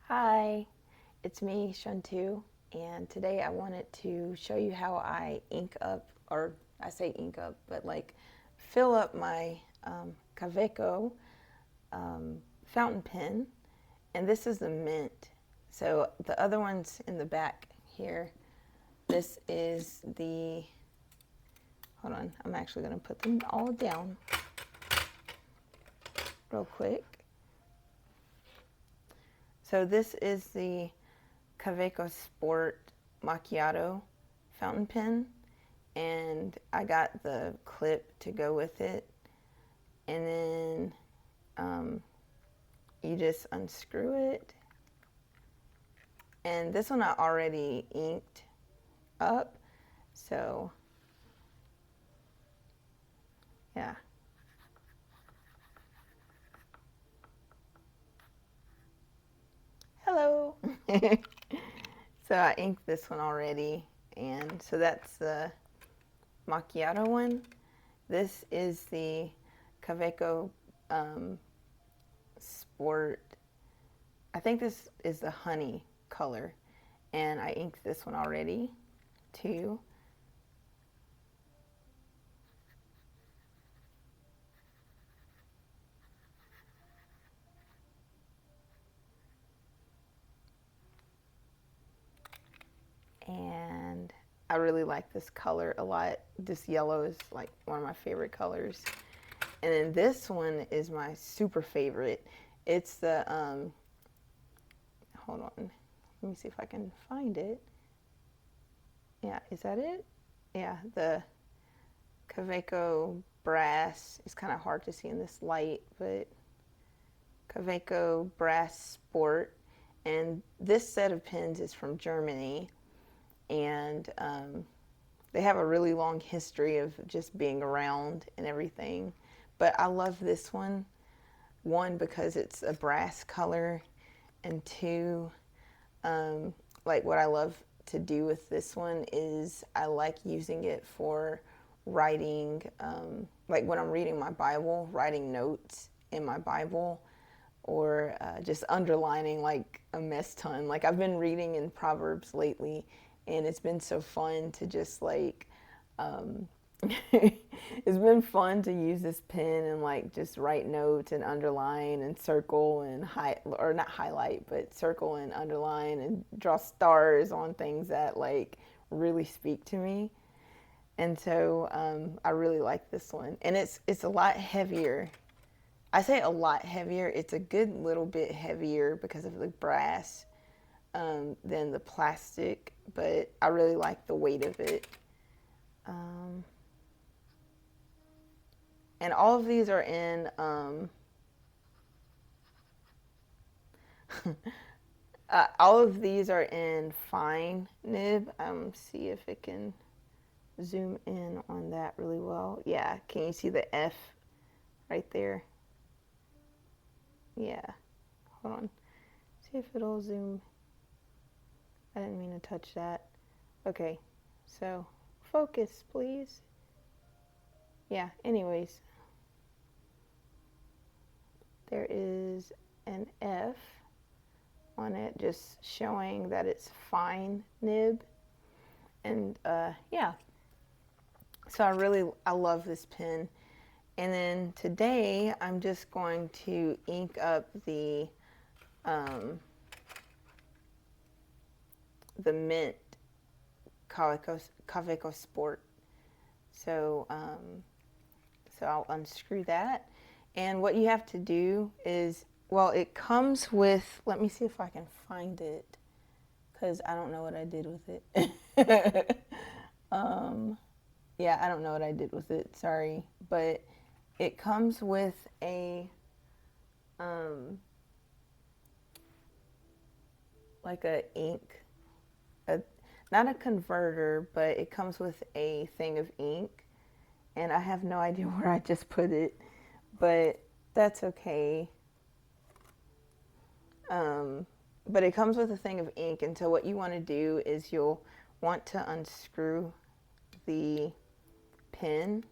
Hi, it's me, Shantu, and today I wanted to show you how I ink up, or I say ink up, but like fill up my Kaweco fountain pen, and this is the mint. So the other one's in the back here. This is the, hold on, I'm actually going to put them all down real quick. So this is the Kaweco Sport Macchiato fountain pen, and I got the clip to go with it, and then you just unscrew it, and this one I already inked up, so yeah. Hello. So I inked this one already, and so that's the Macchiato one. This is the Kaweco Sport. I think this is the honey color, and I inked this one already too. And I really like this color a lot. This yellow is like one of my favorite colors. And then this one is my super favorite. It's the, hold on, let me see if I can find it. Yeah, is that it? Yeah, the Kaweco Brass. It's kind of hard to see in this light, but Kaweco Brass Sport. And this set of pens is from Germany, and they have a really long history of just being around and everything. But I love this one because it's a brass color, and two, like what I love to do with this one is I like using it for writing, like when I'm reading my Bible, writing notes in my Bible, or just underlining like a mess ton. Like I've been reading in Proverbs lately, and it's been so fun to just like it's been fun to use this pen and like just write notes and underline and circle and or not highlight, but circle and underline and draw stars on things that like really speak to me. And so I really like this one, and it's a lot heavier. I say a lot heavier. It's a good little bit heavier because of the brass than the plastic, but I really like the weight of it. Um, and all of these are in all of these are in fine nib. See if it can zoom in on that really well. Yeah, can you see the F right there? Yeah, hold on. See if it'll zoom. I didn't mean to touch that. Okay, so focus, please. Yeah, anyways, there is an F on it just showing that it's fine nib. And yeah, so I love this pen. And then today I'm just going to ink up um, the mint Kaweco Sport. So so I'll unscrew that. And what you have to do is, well, it comes with, let me see if I can find it, because I don't know what I did with it. Yeah, I don't know what I did with it, sorry. But it comes with um, like a ink, a, not a converter, but it comes with a thing of ink. And I have no idea where I just put it, but that's okay. Um, but it comes with a thing of ink, and so what you want to do is you'll want to unscrew the pen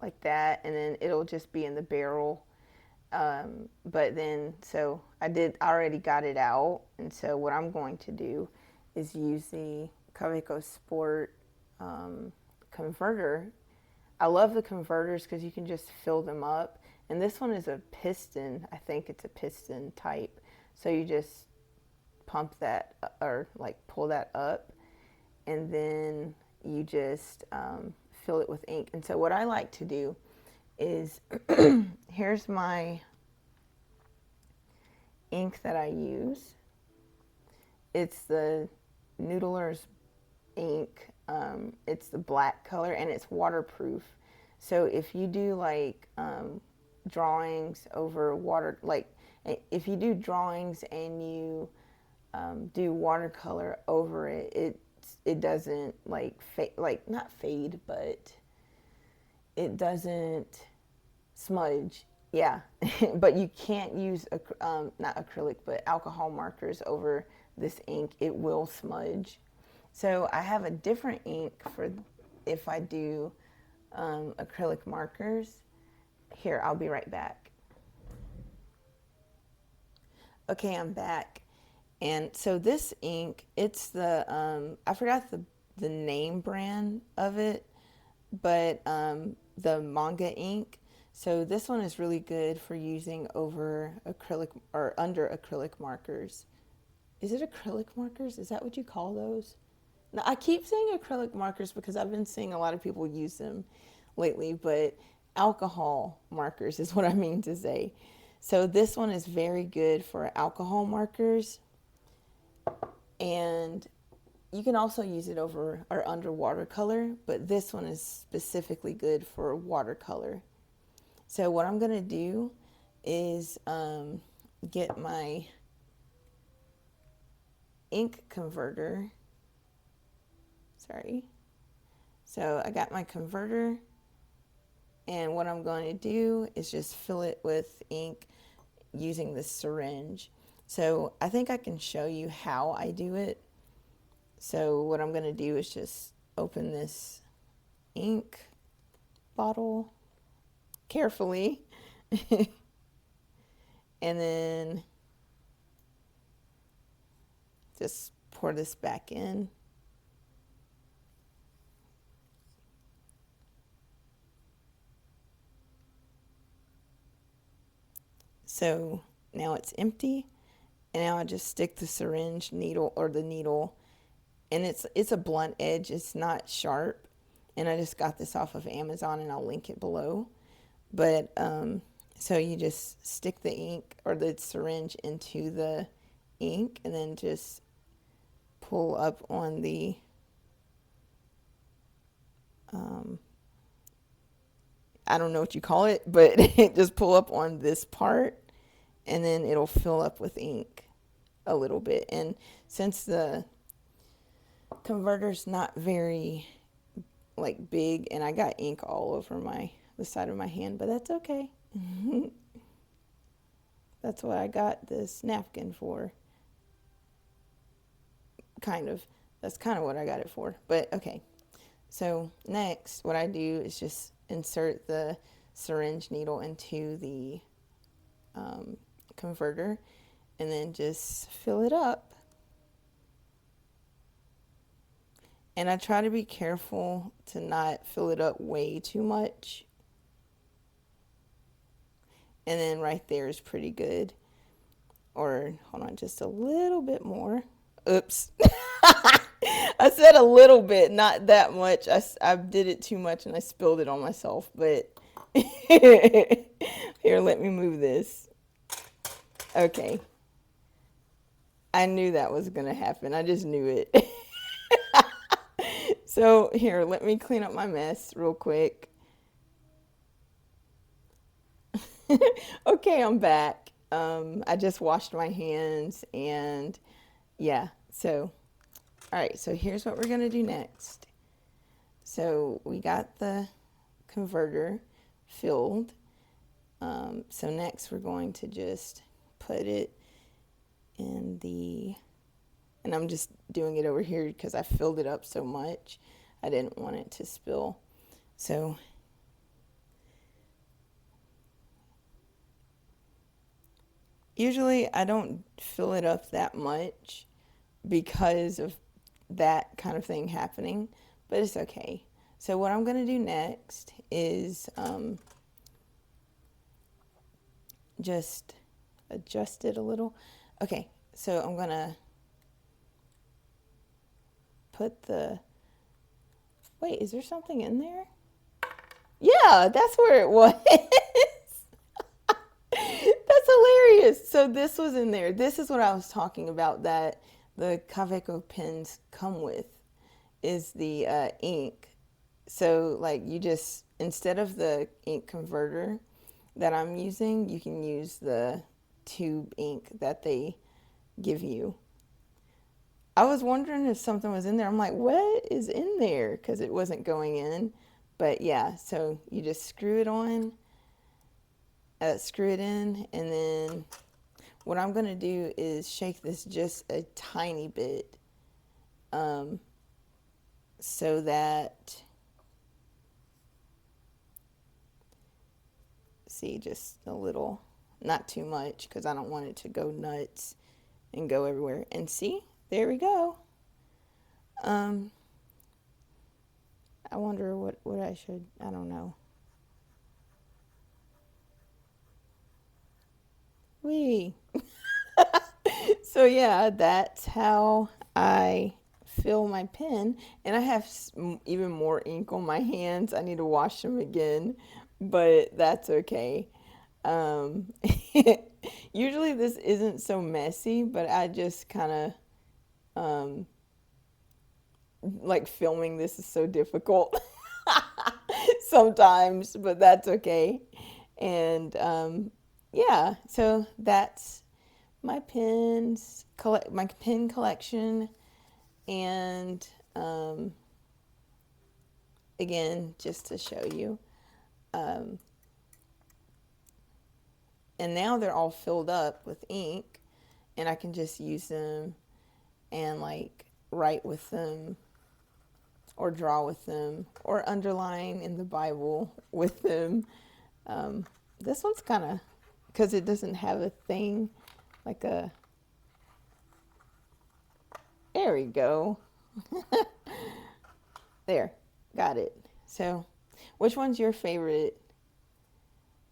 like that, and then it'll just be in the barrel, But then, so I already got it out. And so what I'm going to do is use the Kaweco Sport converter. I love the converters because you can just fill them up. And this one is a piston. I think it's a piston type. So you just pump that or like pull that up, and then you just fill it with ink. And so what I like to do is here's my ink that I use. It's the Noodler's ink. It's the black color and it's waterproof. So if you do like drawings over water, like if you do drawings and you do watercolor over it, it doesn't like not fade, but it doesn't smudge. Yeah, but you can't use not acrylic, but alcohol markers over this ink. It will smudge. So I have a different ink for if I do acrylic markers. Here, I'll be right back. Okay, I'm back. And so this ink, it's the, I forgot the name brand of it, but the Manga ink. So this one is really good for using over acrylic or under acrylic markers. Is it acrylic markers? Is that what you call those? Now, I keep saying acrylic markers because I've been seeing a lot of people use them lately, but alcohol markers is what I mean to say. So this one is very good for alcohol markers, and you can also use it over or under watercolor, but this one is specifically good for watercolor. So what I'm going to do is get my ink converter. Sorry. So I got my converter, and what I'm going to do is just fill it with ink using this syringe. So I think I can show you how I do it. So what I'm going to do is just open this ink bottle carefully and then just pour this back in. So now it's empty, and now I just stick the syringe needle or the needle, and it's a blunt edge, it's not sharp, and I just got this off of Amazon, and I'll link it below. But so you just stick the ink or the syringe into the ink, and then just pull up on the I don't know what you call it, but just pull up on this part, and then it'll fill up with ink a little bit. And since the converter's not very like big, and I got ink all over the side of my hand, but that's okay. That's what I got this napkin for. That's kind of what I got it for, but okay. So next, what I do is just insert the syringe needle into the converter, and then just fill it up. And I try to be careful to not fill it up way too much. And then right there is pretty good. Or hold on, just a little bit more. Oops. I said a little bit, not that much. I did it too much and I spilled it on myself. But here, let me move this. Okay. I knew that was going to happen. I just knew it. So here, let me clean up my mess real quick. Okay, I'm back. I just washed my hands, and yeah, so all right, so here's what we're gonna do next. So we got the converter filled. So next we're going to just put it in and I'm just doing it over here because I filled it up so much. I didn't want it to spill. So Usually I don't fill it up that much because of that kind of thing happening, but it's okay. So what I'm going to do next is just adjust it a little. Okay, so I'm going to put the, wait, is there something in there? Yeah, that's where it was. That's hilarious. So this was in there. This is what I was talking about that the Kaweco pens come with is the ink. So like you just, instead of the ink converter that I'm using, you can use the tube ink that they give you. I was wondering if something was in there. I'm like, what is in there? Because it wasn't going in. But yeah, so you just screw it on, screw it in, and then what I'm going to do is shake this just a tiny bit so that, see, just a little, not too much because I don't want it to go nuts and go everywhere. And see, there we go. I wonder what I should, I don't know. Wee. So yeah, that's how I fill my pen. And I have even more ink on my hands. I need to wash them again, but that's okay. Um, Usually this isn't so messy, but I just kind of like filming this is so difficult sometimes, but that's okay. And yeah, so that's my pens, my pen collection, and again, just to show you. And now they're all filled up with ink, and I can just use them and like write with them or draw with them or underline in the Bible with them. This one's kind of, because it doesn't have a thing like a, there we go. There, got it. So which one's your favorite?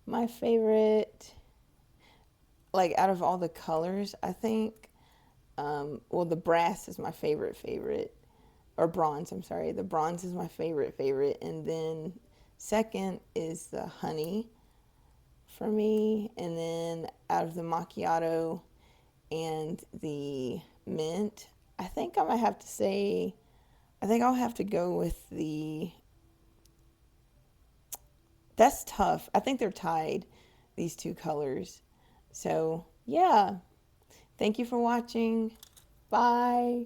My favorite, like out of all the colors, I think, well, the brass is my favorite, or bronze, I'm sorry. The bronze is my favorite, and then second is the honey for me, and then out of the macchiato and the mint, I think I might have to say, I think I'll have to go with the, that's tough. I think they're tied, these two colors. So yeah, thank you for watching. Bye.